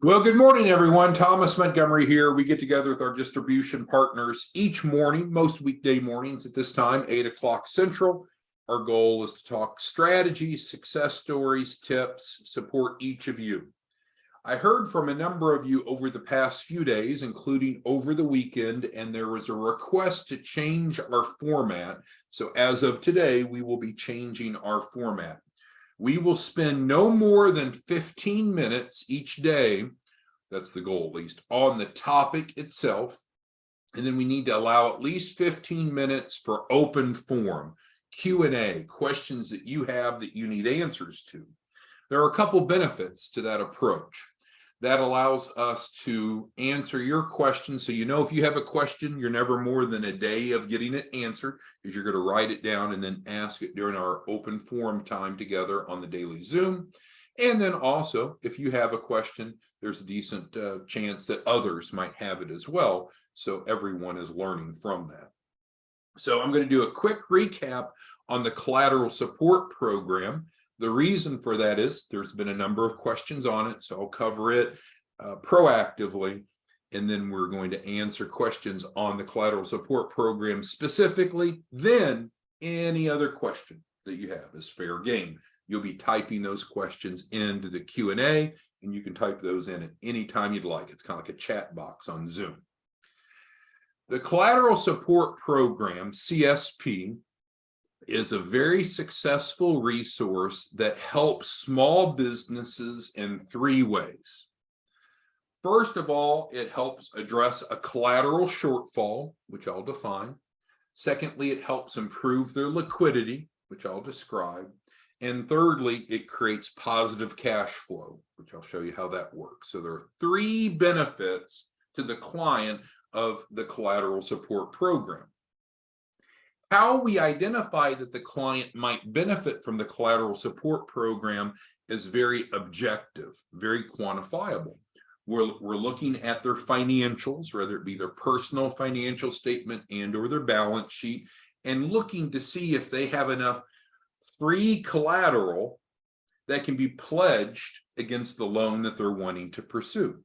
Well, good morning, everyone. Thomas Montgomery here. We get together with our distribution partners each morning, most weekday mornings at this time, 8 o'clock Central. Our goal is to talk strategies, success stories, tips, support each of you. I heard from a number of you over the past few days, including over the weekend, and there was a request to change our format. So as of today, we will be changing our format. We will spend no more than 15 minutes each day, that's the goal at least, on the topic itself. And then we need to allow at least 15 minutes for open forum, Q&A, questions that you have that you need answers to. There are a couple benefits to that approach. That allows us to answer your questions. So you know if you have a question, you're never more than a day of getting it answered, because you're going to write it down and then ask it during our open forum time together on the daily Zoom. And then also, if you have a question, there's a decent chance that others might have it as well. So everyone is learning from that. So I'm going to do a quick recap on the collateral support program. The reason for that is there's been a number of questions on it, so I'll cover it proactively, and then we're going to answer questions on the collateral support program specifically. Then any other question that you have is fair game. You'll be typing those questions into the Q&A, and you can type those in at any time you'd like. It's kind of like a chat box on Zoom. The collateral support program, CSP, is a very successful resource that helps small businesses in three ways. First of all, it helps address a collateral shortfall, which I'll define. Secondly, it helps improve their liquidity, which I'll describe. And thirdly, it creates positive cash flow, which I'll show you how that works. So there are three benefits to the client of the collateral support program. How we identify that the client might benefit from the collateral support program is very objective, very quantifiable. We're looking at their financials, whether it be their personal financial statement and or their balance sheet, and looking to see if they have enough free collateral that can be pledged against the loan that they're wanting to pursue.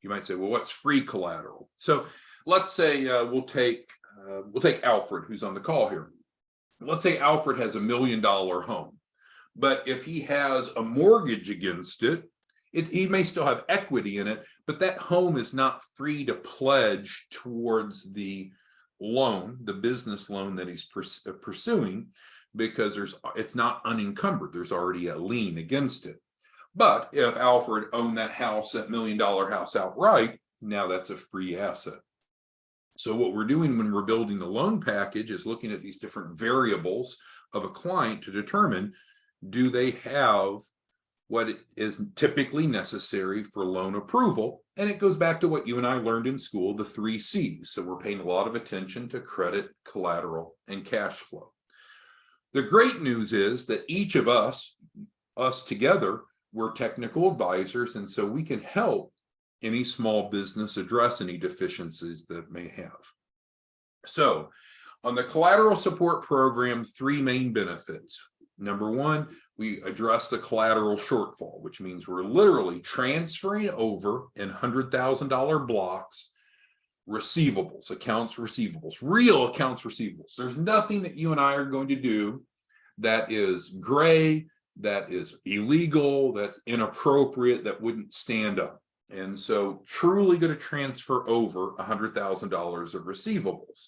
You might say, well, what's free collateral? So let's say we'll take Alfred, who's on the call here. Let's say Alfred has $1 million home, but if he has a mortgage against it, he may still have equity in it, but that home is not free to pledge towards the loan, the business loan that he's pursuing, because it's not unencumbered. There's already a lien against it. But if Alfred owned that house, that $1 million house outright, now that's a free asset. So what we're doing when we're building the loan package is looking at these different variables of a client to determine, do they have what is typically necessary for loan approval? And it goes back to what you and I learned in school, the 3 C's. So we're paying a lot of attention to credit, collateral, and cash flow. The great news is that each of us together, we're technical advisors, and so we can help any small business address any deficiencies that it may have. So on the collateral support program, 3 main benefits. Number 1, we address the collateral shortfall, which means we're literally transferring over in $100,000 blocks receivables, accounts receivables, real accounts receivables. There's nothing that you and I are going to do that is gray, that is illegal, that's inappropriate, that wouldn't stand up. And so truly going to transfer over $100,000 of receivables.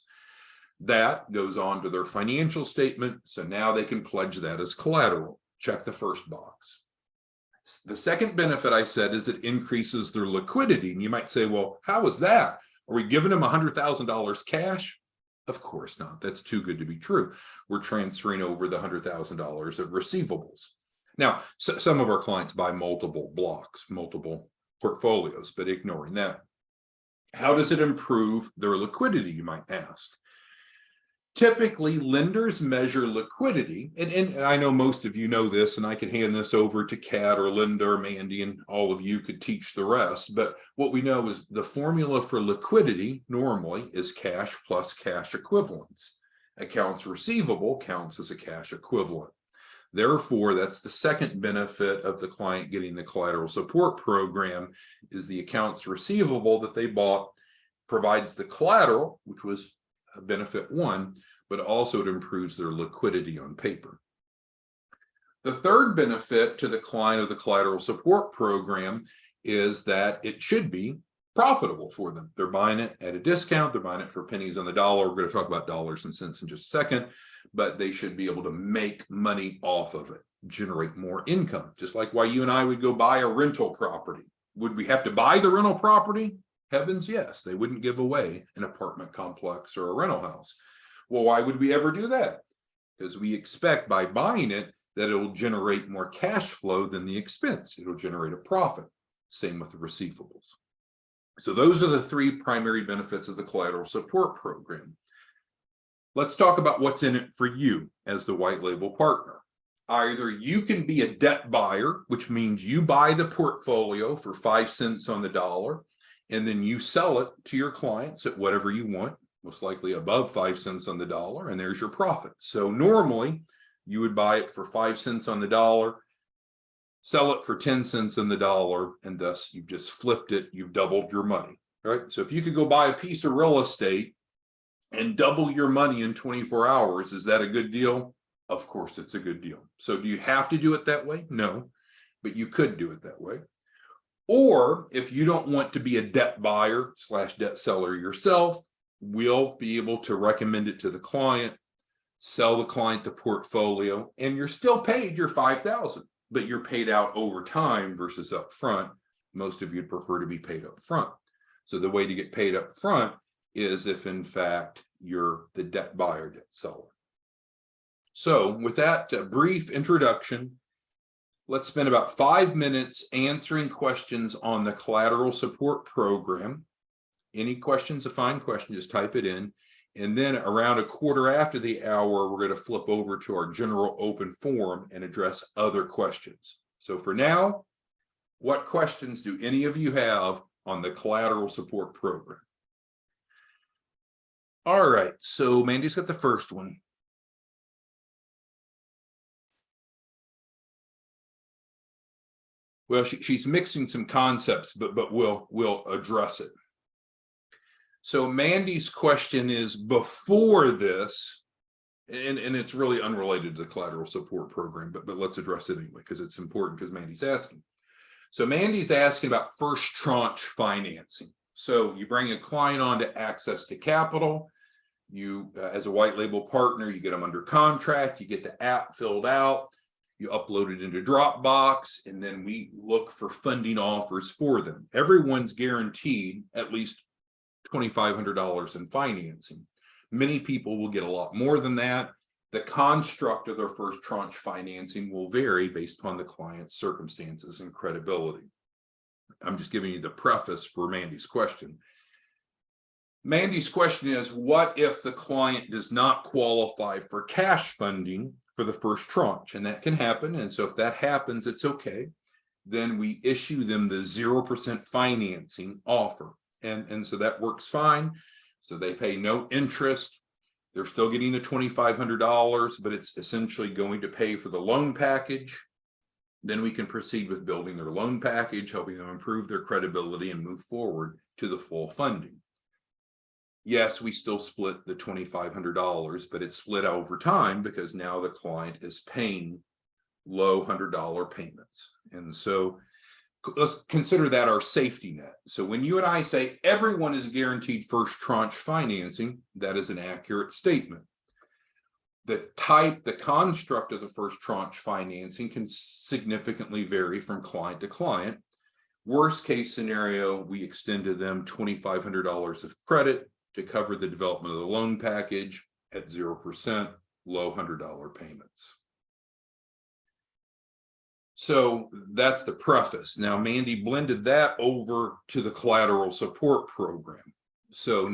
That goes on to their financial statement. So now they can pledge that as collateral. Check the first box. The second benefit I said is it increases their liquidity. And you might say, well, how is that? Are we giving them $100,000 cash? Of course not. That's too good to be true. We're transferring over the $100,000 of receivables. Now, some of our clients buy multiple blocks, multiple portfolios, but ignoring that. How does it improve their liquidity, you might ask? Typically, lenders measure liquidity, and I know most of you know this, and I could hand this over to Kat or Linda or Mandy, and all of you could teach the rest, but what we know is the formula for liquidity normally is cash plus cash equivalents. Accounts receivable counts as a cash equivalent. Therefore, that's the second benefit of the client getting the collateral support program, is the accounts receivable that they bought provides the collateral, which was benefit one, but also it improves their liquidity on paper. The third benefit to the client of the collateral support program is that it should be profitable for them. They're buying it at a discount. They're buying it for pennies on the dollar. We're going to talk about dollars and cents in just a second, but they should be able to make money off of it, generate more income, just like why you and I would go buy a rental property. Would we have to buy the rental property? Heavens, yes. They wouldn't give away an apartment complex or a rental house. Well, why would we ever do that? Because we expect by buying it that it will generate more cash flow than the expense. It'll generate a profit. Same with the receivables. So those are the three primary benefits of the collateral support program. Let's talk about what's in it for you as the white label partner. Either you can be a debt buyer, which means you buy the portfolio for 5 cents on the dollar, and then you sell it to your clients at whatever you want, most likely above 5 cents on the dollar, and there's your profit. So normally you would buy it for 5 cents on the dollar, sell it for 10 cents on the dollar, and thus you've just flipped it, you've doubled your money, right? So if you could go buy a piece of real estate and double your money in 24 hours, is that a good deal? Of course, it's a good deal. So do you have to do it that way? No, but you could do it that way. Or if you don't want to be a debt buyer / debt seller yourself, we'll be able to recommend it to the client, sell the client the portfolio, and you're still paid your $5,000, but you're paid out over time versus up front. Most of you'd prefer to be paid up front. So the way to get paid up front is if in fact you're the debt buyer, debt seller. So with that brief introduction, let's spend about 5 minutes answering questions on the collateral support program. Any questions, a fine question, just type it in. And then around a quarter after the hour, we're going to flip over to our general open forum and address other questions. So for now, what questions do any of you have on the collateral support program? All right, so Mandy's got the first one. Well, she's mixing some concepts, but we'll address it. So Mandy's question is, before this, and it's really unrelated to the collateral support program, but let's address it anyway, because it's important because Mandy's asking. So Mandy's asking about first tranche financing. So you bring a client on to Access to Capital. You, as a white label partner, you get them under contract, you get the app filled out, you upload it into Dropbox, and then we look for funding offers for them. Everyone's guaranteed at least $2,500 in financing. Many people will get a lot more than that. The construct of their first tranche financing will vary based upon the client's circumstances and credibility. I'm just giving you the preface for Mandy's question. Mandy's question is, what if the client does not qualify for cash funding for the first tranche? And that can happen. And so if that happens, it's okay. Then we issue them the 0% financing offer. And so that works fine. So they pay no interest. They're still getting the $2,500, but it's essentially going to pay for the loan package. Then we can proceed with building their loan package, helping them improve their credibility and move forward to the full funding. Yes, we still split the $2,500, but it's split over time because now the client is paying low $100 payments. And so let's consider that our safety net. So when you and I say everyone is guaranteed first tranche financing, that is an accurate statement. The type, the construct of the first tranche financing can significantly vary from client to client. Worst case scenario, we extend to them $2,500 of credit to cover the development of the loan package at 0%, low $100 payments. So that's the preface. Now, Mandy blended that over to the collateral support program. So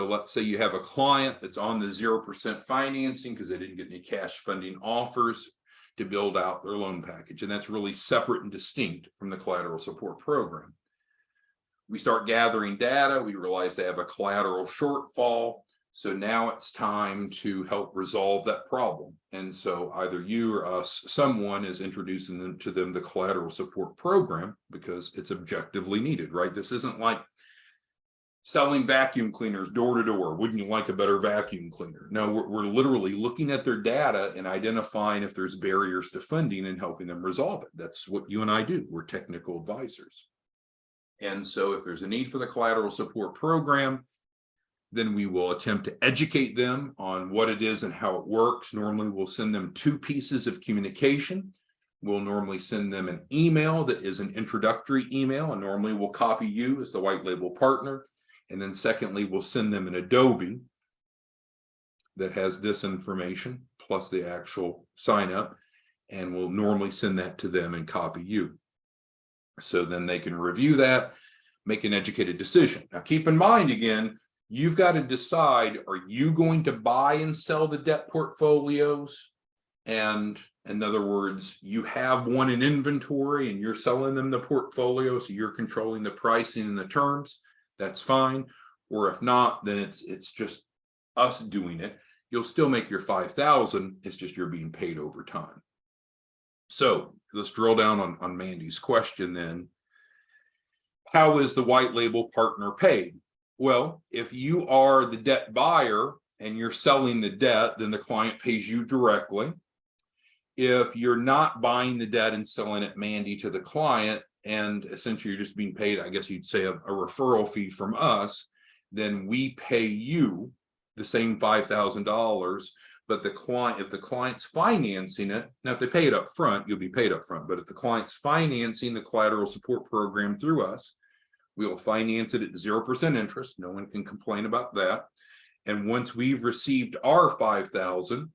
let's say you have a client that's on the 0% financing because they didn't get any cash funding offers to build out their loan package. And that's really separate and distinct from the collateral support program. We start gathering data. We realize they have a collateral shortfall. So now it's time to help resolve that problem. And so either you or us, someone is introducing them to the collateral support program because it's objectively needed, right? This isn't like selling vacuum cleaners door to door. Wouldn't you like a better vacuum cleaner? No, we're literally looking at their data and identifying if there's barriers to funding and helping them resolve it. That's what you and I do. We're technical advisors. And so if there's a need for the collateral support program, then we will attempt to educate them on what it is and how it works. Normally, we'll send them 2 pieces of communication. We'll normally send them an email that is an introductory email, and normally we'll copy you as the white label partner. And then secondly, we'll send them an Adobe that has this information plus the actual sign up, and we'll normally send that to them and copy you. So then they can review that, make an educated decision. Now, keep in mind, again, you've got to decide, are you going to buy and sell the debt portfolios? And in other words, you have one in inventory and you're selling them the portfolio, so you're controlling the pricing and the terms. That's fine. Or if not, then it's just us doing it. You'll still make your $5,000. It's just you're being paid over time. So let's drill down on Mandy's question then. How is the white label partner paid? Well, if you are the debt buyer and you're selling the debt, then the client pays you directly. If you're not buying the debt and selling it, Mandy, to the client, and essentially you're just being paid, I guess you'd say a referral fee from us, then we pay you the same $5,000. But the client, if the client's financing it, now if they pay it up front, you'll be paid up front. But if the client's financing the collateral support program through us, we will finance it at 0% interest. No one can complain about that. And once we've received our $5,000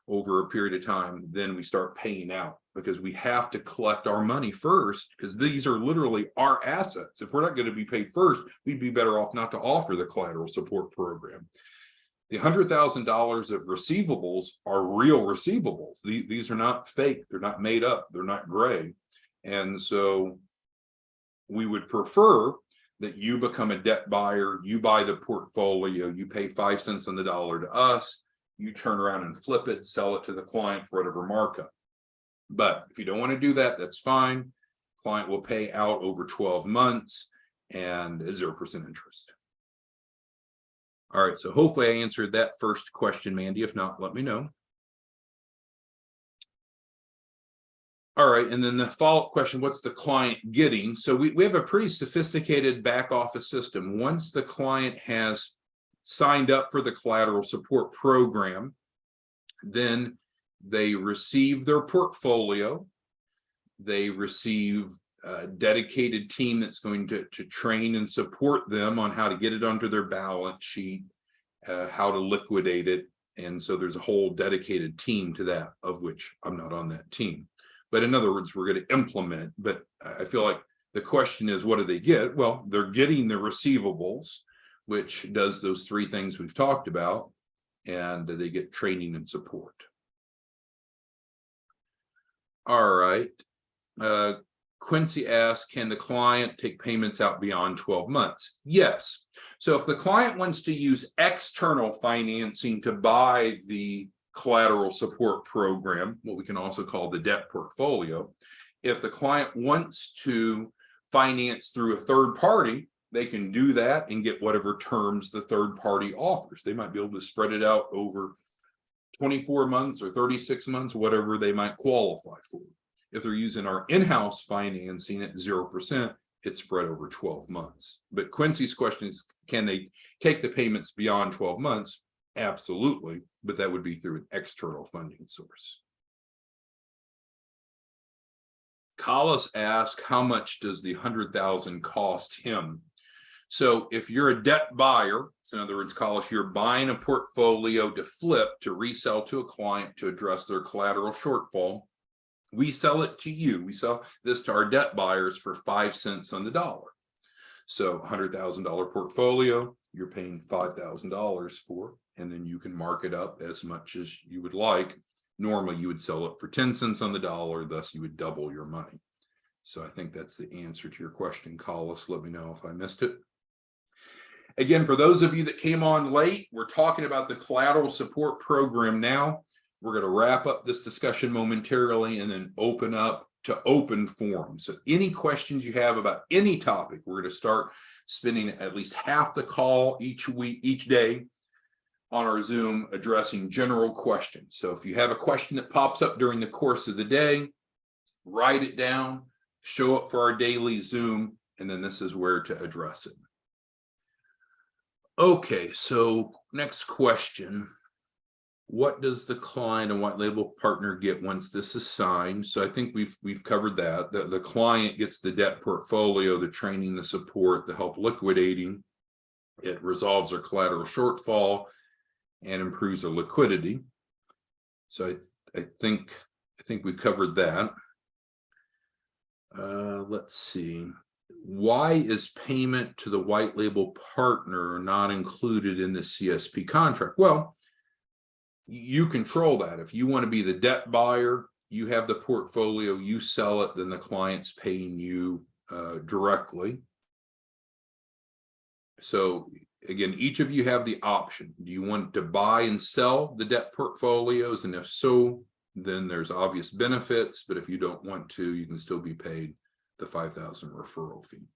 over a period of time, then we start paying out, because we have to collect our money first, because these are literally our assets. If we're not going to be paid first, we'd be better off not to offer the collateral support program. The $100,000 of receivables are real receivables. These are not fake. They're not made up. They're not gray. And so we would prefer that you become a debt buyer, you buy the portfolio, you pay 5 cents on the dollar to us, you turn around and flip it, sell it to the client for whatever markup. But if you don't want to do that, that's fine. Client will pay out over 12 months and 0% interest. All right, so hopefully I answered that first question, Mandy. If not, let me know. All right, and then the follow-up question, what's the client getting? So we have a pretty sophisticated back office system. Once the client has signed up for the collateral support program, then they receive their portfolio. They receive a dedicated team that's going to train and support them on how to get it onto their balance sheet, how to liquidate it. And so there's a whole dedicated team to that, of which I'm not on that team. But in other words, we're going to implement. But I feel like the question is, what do they get? Well, they're getting the receivables, which does those 3 things we've talked about, and they get training and support. All right. Quincy asks, can the client take payments out beyond 12 months? Yes. So if the client wants to use external financing to buy the collateral support program, what we can also call the debt portfolio, if the client wants to finance through a third party, they can do that and get whatever terms the third party offers. They might be able to spread it out over 24 months or 36 months, whatever they might qualify for. If they're using our in-house financing at 0%, it's spread over 12 months. But Quincy's question is, can they take the payments beyond 12 months? Absolutely, but that would be through an external funding source. Collis asked, how much does the $100,000 cost him? So if you're a debt buyer, so in other words, Collis, you're buying a portfolio to flip, to resell to a client to address their collateral shortfall, we sell it to you. We sell this to our debt buyers for 5 cents on the dollar. So $100,000 portfolio, you're paying $5,000 for, and then you can mark it up as much as you would like. Normally you would sell it for 10 cents on the dollar, thus you would double your money. So I think that's the answer to your question, Collis. Let me know if I missed it. Again, for those of you that came on late, we're talking about the collateral support program now. We're going to wrap up this discussion momentarily and then open up to open forum. So any questions you have about any topic, we're going to start spending at least half the call each week, each day on our Zoom addressing general questions. So if you have a question that pops up during the course of the day, write it down, show up for our daily Zoom, and then this is where to address it. Okay, so next question. What does the client and white label partner get once this is signed? So I think we've covered that. The client gets the debt portfolio, the training, the support, the help liquidating. It resolves their collateral shortfall and improves their liquidity. So I think we covered that. Let's see. Why is payment to the white label partner not included in the CSP contract? Well, you control that. If you want to be the debt buyer, you have the portfolio, you sell it, then the client's paying you directly. So again, each of you have the option. Do you want to buy and sell the debt portfolios? And if so, then there's obvious benefits. But if you don't want to, you can still be paid the $5,000 referral fee.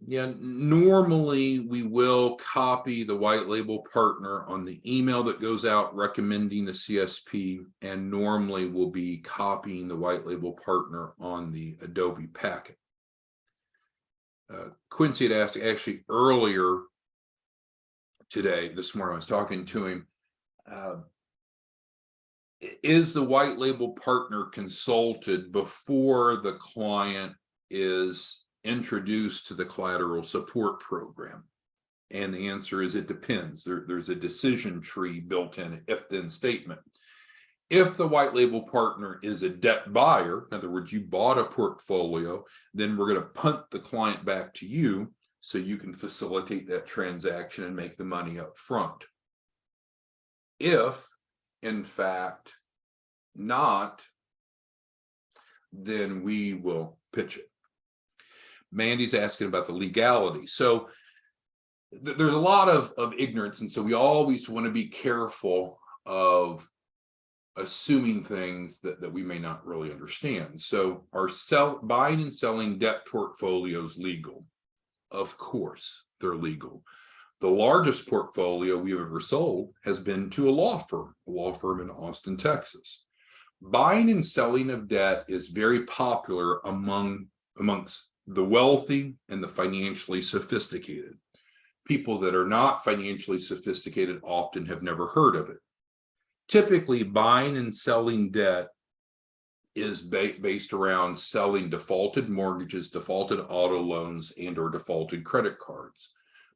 Yeah, normally we will copy the white label partner on the email that goes out recommending the CSP, and normally we'll be copying the white label partner on the Adobe packet. Quincy had asked actually earlier today, this morning, I was talking to him, is the white label partner consulted before the client is introduced to the collateral support program? And the answer is it depends. There's a decision tree built in, if-then statement. If the white label partner is a debt buyer, in other words, you bought a portfolio, then we're going to punt the client back to you so you can facilitate that transaction and make the money up front. If, in fact, not, then we will pitch it. Mandy's asking about the legality. So there's a lot of ignorance, and so we always want to be careful of assuming things that we may not really understand. So are buying and selling debt portfolios legal? Of course, they're legal. The largest portfolio we've ever sold has been to a law firm in Austin, Texas. Buying and selling of debt is very popular amongst the wealthy and the financially sophisticated. People that are not financially sophisticated often have never heard of it. Typically, buying and selling debt is based around selling defaulted mortgages, defaulted auto loans, and or defaulted credit cards.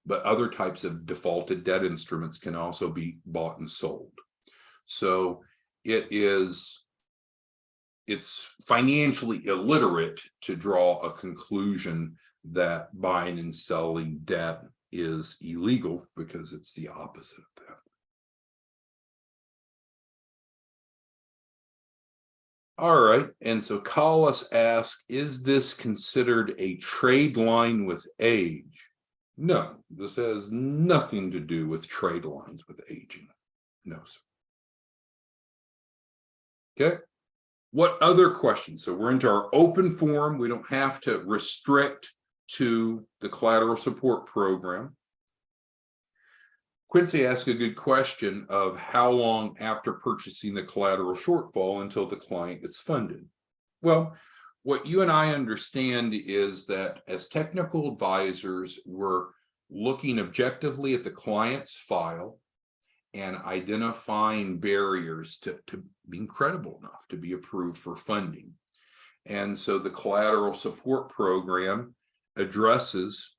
But other types of defaulted debt instruments can also be bought and sold. So it's financially illiterate to draw a conclusion that buying and selling debt is illegal, because it's the opposite of that. All right, and so Collis asks, is this considered a trade line with age? No, this has nothing to do with trade lines with aging. No, sir. Okay. What other questions? So we're into our open forum. We don't have to restrict to the collateral support program. Quincy asked a good question of how long after purchasing the collateral shortfall until the client gets funded. Well, what you and I understand is that as technical advisors, we're looking objectively at the client's file and identifying barriers to being credible enough to be approved for funding. And so the collateral support program addresses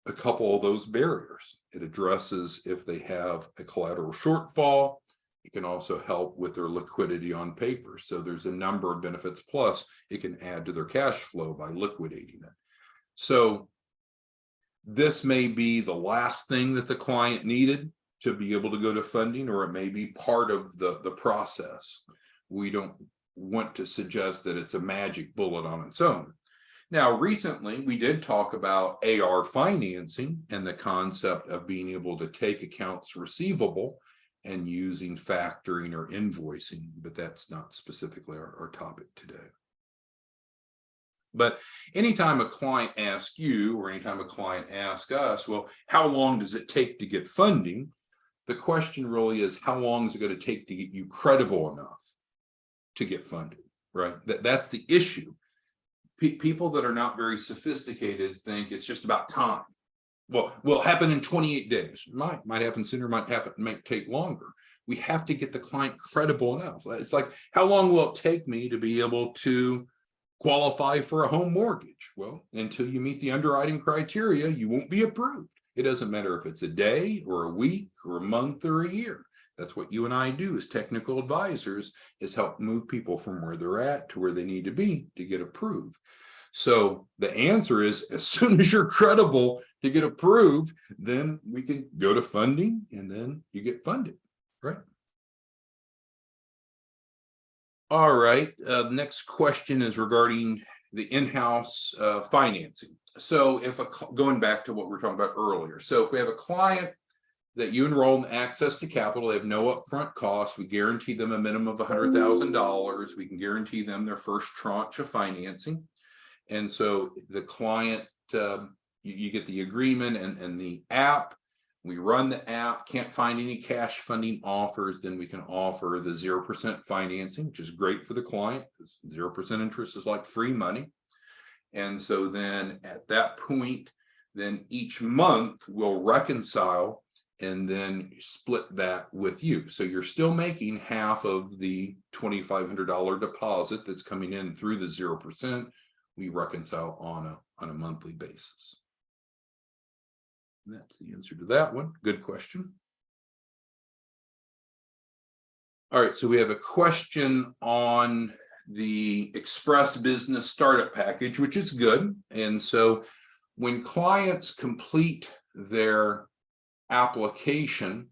a couple of those barriers. It addresses if they have a collateral shortfall. It can also help with their liquidity on paper. So there's a number of benefits. Plus, it can add to their cash flow by liquidating it. So this may be the last thing that the client needed to be able to go to funding, or it may be part of the process. We don't want to suggest that it's a magic bullet on its own. Now, recently, we did talk about AR financing and the concept of being able to take accounts receivable and using factoring or invoicing, but that's not specifically our topic today. But anytime a client asks you, or anytime a client asks us, well, how long does it take to get funding? The question really is, how long is it going to take to get you credible enough to get funded, right? That's the issue. People that are not very sophisticated think it's just about time. Well, will happen in 28 days. Might happen sooner, might take longer. We have to get the client credible enough. It's like, how long will it take me to be able to qualify for a home mortgage? Well, until you meet the underwriting criteria, you won't be approved. It doesn't matter if it's a day or a week or a month or a year. That's what you and I do as technical advisors, is help move people from where they're at to where they need to be to get approved. So the answer is, as soon as you're credible to get approved, then we can go to funding and then you get funded, right? All right, next question is regarding the in-house financing. So if going back to what we were talking about earlier, so if we have a client that you enroll in access to capital, they have no upfront costs, we guarantee them a minimum of $100,000, we can guarantee them their first tranche of financing. And so the client, you get the agreement and the app. We run the app, can't find any cash funding offers, then we can offer the 0% financing, which is great for the client because 0% interest is like free money. And so then at that point, then each month we'll reconcile and then split that with you. So you're still making half of the $2,500 deposit that's coming in through the 0%. We reconcile on a monthly basis. That's the answer to that one. Good question. All right, so we have a question on the Express Business Startup Package, which is good. And so when clients complete their application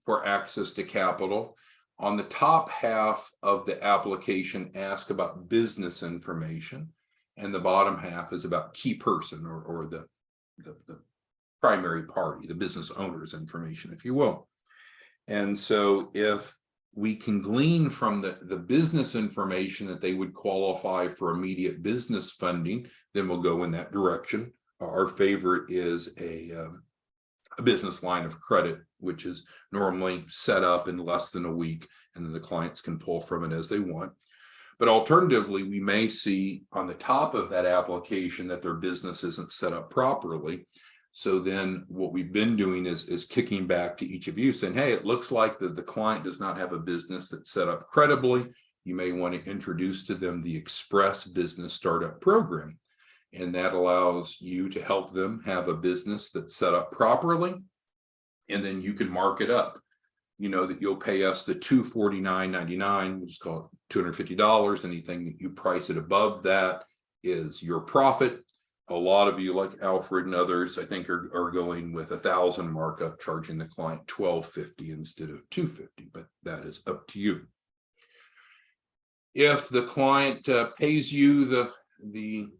for access to capital, on the top half of the application ask about business information, and the bottom half is about key person or the primary party, the business owner's information, if you will. And so if we can glean from the business information that they would qualify for immediate business funding, then we'll go in that direction. Our favorite is a business line of credit, which is normally set up in less than a week, and then the clients can pull from it as they want. But alternatively, we may see on the top of that application that their business isn't set up properly. So then what we've been doing is kicking back to each of you saying, hey, it looks like that the client does not have a business that's set up credibly. You may want to introduce to them the Express Business Startup Program. And that allows you to help them have a business that's set up properly. And then you can mark it up. You know that you'll pay us the $249.99, which is called $250. Anything that you price it above that is your profit. A lot of you, like Alfred and others, I think are going with 1,000 markup, charging the client $1,250 instead of $250, but that is up to you. If the client pays you the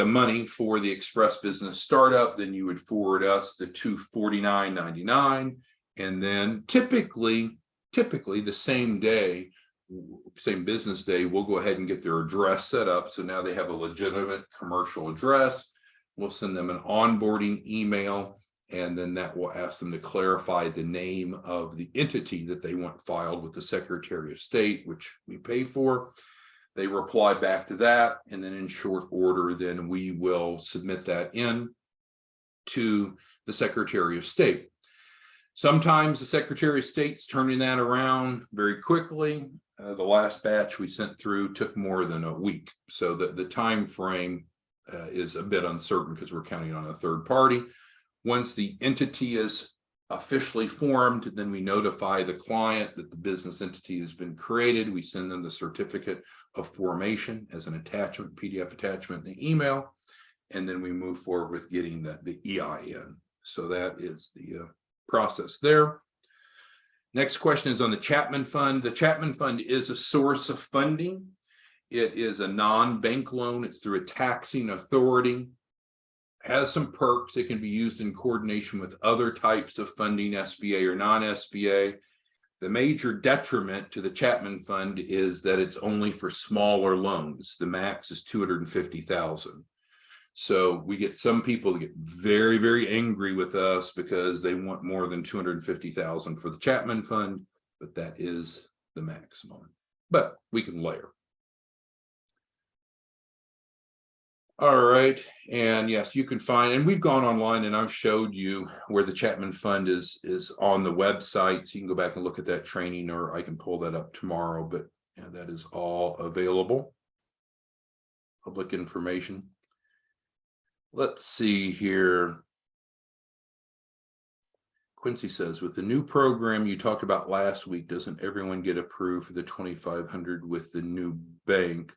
money for the Express Business Startup, then you would forward us the $249.99, and then typically the same business day, we'll go ahead and get their address set up. So now they have a legitimate commercial address. We'll send them an onboarding email, and then that will ask them to clarify the name of the entity that they want filed with the Secretary of State, which we pay for. They reply back to that, and then in short order, then we will submit that in to the Secretary of State. Sometimes the Secretary of State's turning that around very quickly. The last batch we sent through took more than a week. So the time frame is a bit uncertain because we're counting on a third party. Once the entity is officially formed, then we notify the client that the business entity has been created. We send them the certificate of formation as an attachment, PDF attachment in the email, and then we move forward with getting the EIN. So that is the process there. Next question is on the Chapman Fund. The Chapman Fund is a source of funding, It is a non-bank loan. It's through a taxing authority. Has some perks. It can be used in coordination with other types of funding, SBA or non-SBA. The major detriment to the Chapman Fund is that it's only for smaller loans. The max is $250,000. So we get some people that get very, very angry with us because they want more than $250,000 for the Chapman Fund, but that is the maximum. But we can layer. All right, and yes, you can find, and we've gone online and I've showed you where the Chapman Fund is on the website. So you can go back and look at that training, or I can pull that up tomorrow, but yeah, that is all available. Public information. Let's see here. Quincy says, with the new program you talked about last week, doesn't everyone get approved for the 2,500 with the new bank?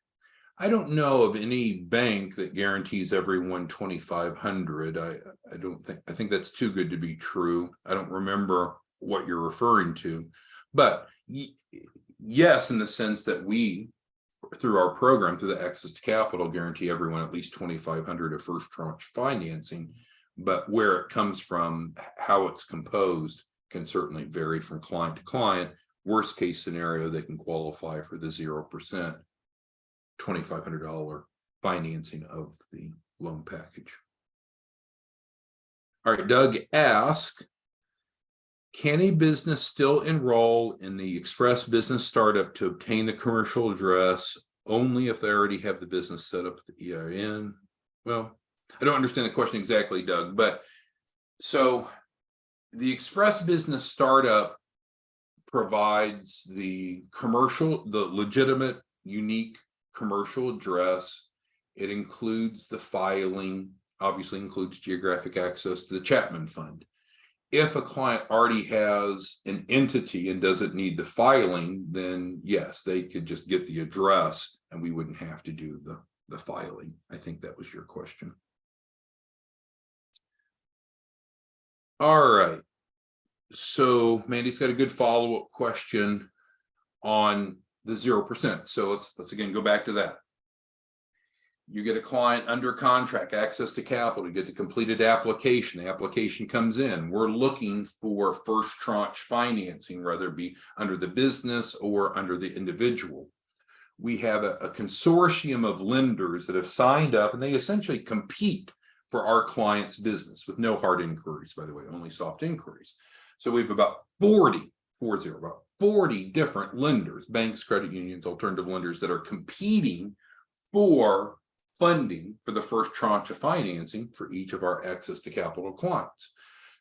I don't know of any bank that guarantees everyone 2,500. I don't think, I think that's too good to be true. I don't remember what you're referring to, but yes, in the sense that we, through our program, through the Access to Capital, guarantee everyone at least 2,500 of first tranche financing, but where it comes from, how it's composed can certainly vary from client to client. Worst case scenario, they can qualify for the 0%. $2,500 financing of the loan package. All right, Doug asks, can a business still enroll in the Express Business Startup to obtain the commercial address only if they already have the business set up with the EIN? Well, I don't understand the question exactly, Doug, but so the Express Business Startup provides the commercial, the legitimate, unique commercial address. It includes the filing, obviously includes geographic access to the Chapman Fund. If a client already has an entity and doesn't need the filing, then yes, they could just get the address and we wouldn't have to do the filing. I think that was your question. All right. So Mandy's got a good follow-up question on the 0%. So let's again go back to that. You get a client under contract, access to capital, you get the completed application, the application comes in. We're looking for first tranche financing, whether it be under the business or under the individual. We have a consortium of lenders that have signed up, and they essentially compete for our client's business with no hard inquiries, by the way, only soft inquiries. So we have about 40 different lenders, banks, credit unions, alternative lenders that are competing for funding for the first tranche of financing for each of our access to capital clients.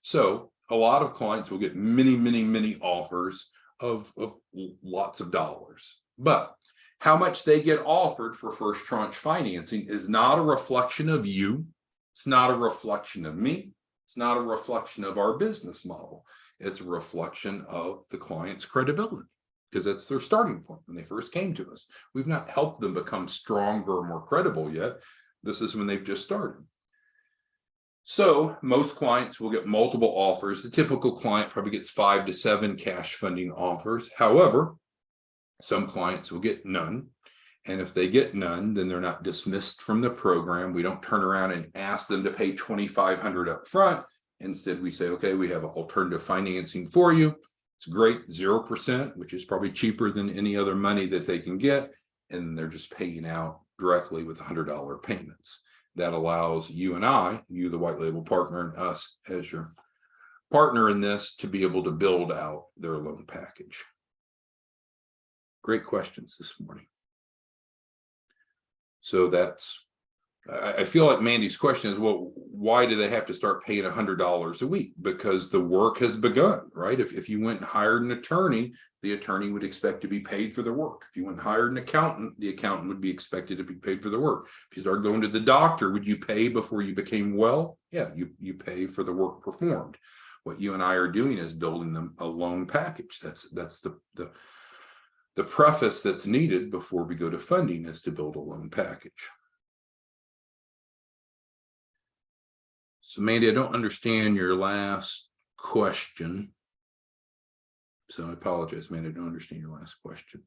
So a lot of clients will get many offers of lots of dollars, but how much they get offered for first tranche financing is not a reflection of you. It's not a reflection of me. It's not a reflection of our business model. It's a reflection of the client's credibility, because that's their starting point when they first came to us. We've not helped them become stronger or more credible yet. This is when they've just started. So most clients will get multiple offers. The typical client probably gets 5 to 7 cash funding offers. However, some clients will get none. And if they get none, then they're not dismissed from the program. We don't turn around and ask them to pay $2,500 up front. Instead, we say, okay, we have alternative financing for you. It's great, 0%, which is probably cheaper than any other money that they can get. And they're just paying out directly with $100 payments. That allows you and I, you, the white label partner, and us as your partner in this, to be able to build out their loan package. Great questions this morning. So that's, I feel like Mandy's question is, well, why do they have to start paying $100 a week? Because the work has begun, right? If you went and hired an attorney, the attorney would expect to be paid for their work. If you went and hired an accountant, the accountant would be expected to be paid for their work. If you start going to the doctor, would you pay before you became well? Yeah, you pay for the work performed. What you and I are doing is building them a loan package. That's the preface that's needed before we go to funding, is to build a loan package. So Mandy, I don't understand your last question. So I apologize, Mandy, I don't understand your last question.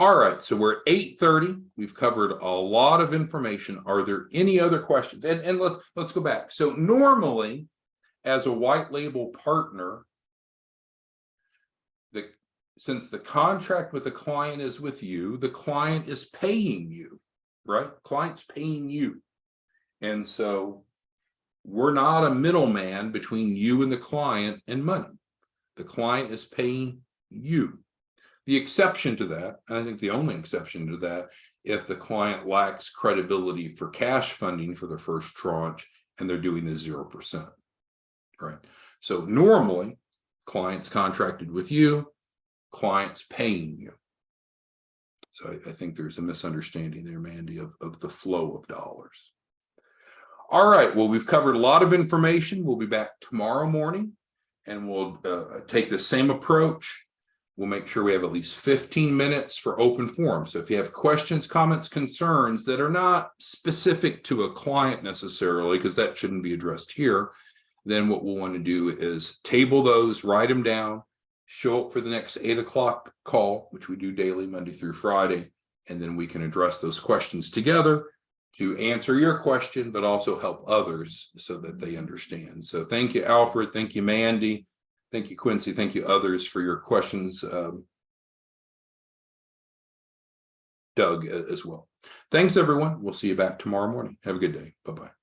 All right, so we're 8:30. We've covered a lot of information. Are there any other questions? And let's go back. So normally, as a white label partner, since the contract with the client is with you, the client is paying you, right? Client's paying you. And so we're not a middleman between you and the client and money. The client is paying you. The exception to that, I think the only exception to that, if the client lacks credibility for cash funding for the first tranche and they're doing the 0%, right? So normally, clients contracted with you, clients paying you. So I think there's a misunderstanding there, Mandy, of the flow of dollars. All right, well, we've covered a lot of information. We'll be back tomorrow morning and we'll take the same approach. We'll make sure we have at least 15 minutes for open forum. So if you have questions, comments, concerns that are not specific to a client necessarily, because that shouldn't be addressed here, then what we'll want to do is table those, write them down, show up for the next 8 o'clock call, which we do daily, Monday through Friday, and then we can address those questions together to answer your question, but also help others so that they understand. So thank you, Alfred. Thank you, Mandy. Thank you, Quincy. Thank you, others, for your questions. Doug as well. Thanks, everyone. We'll see you back tomorrow morning. Have a good day. Bye-bye.